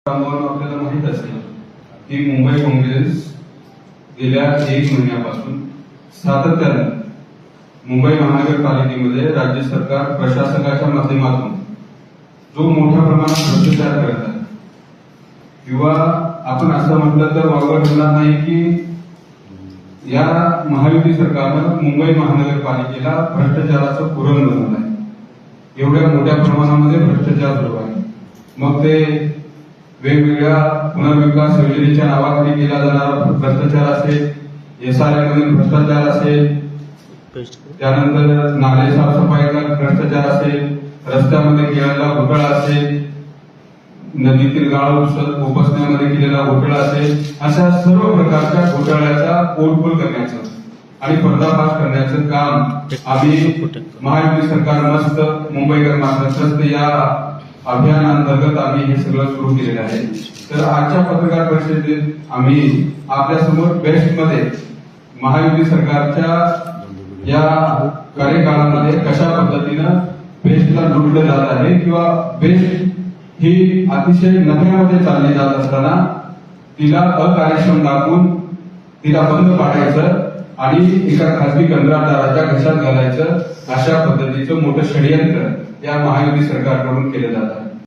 आपल्याला माहित असेल की मुंबई काँग्रेस गेल्या 1 महिन्यापासून सातत्याने मुंबई महानगरपालिकेमध्ये राज्य सरकार प्रशासकाच्या माध्यमातून जो मोठ्या प्रमाणात भ्रष्टाचार करत आहे किंवा आपण असं म्हटलं तर वावगं ठरणार नाही की या महायुती सरकारनं मुंबई महानगरपालिकेला भ्रष्टाचाराचं पुरण बनवलं आहे। एवढ्या मोठ्या प्रमाणामध्ये भ्रष्टाचार सुरू आहे। मग ते वेगवेगळ्या पुनर्विकास योजनेच्या नावाखाली केला जाणारा भ्रष्टाचार असेल, SRA मधील भ्रष्टाचार असेल, त्यानंतर नाले साफसफाईचा भ्रष्टाचार असेल, रस्त्यामध्ये केलेला घोटाळा असेल, नदीतील गाळ उपसण्यामध्ये केलेला घोटाळा असेल, अशा सर्व प्रकारच्या घोटाळ्याचा पोटफोल करण्याचं आणि पर्दाफाश करण्याचं काम आम्ही महायुती सरकार मस्त मुंबईकर मात्र या अभियानांतर्गत आम्ही हे सगळं सुरू केलेलं आहे। तर आजच्या पत्रकार परिषदेत आम्ही आपल्यासमोर बेस्ट मध्ये महायुती सरकारच्या या कार्यकाळामध्ये कशा पद्धतीनं बेस्टला लुटलं जात आहे किंवा बेस्ट ही अतिशय नफ्यामध्ये चालली जात असताना तिला अकार्यक्षम दाखवून तिला बंद पाडायचं आणि एका खासगी कंत्राटदाराच्या घशात घालायचं, अशा पद्धतीचं मोठं षडयंत्र या महायुती सरकारकडून केलं जात आहे।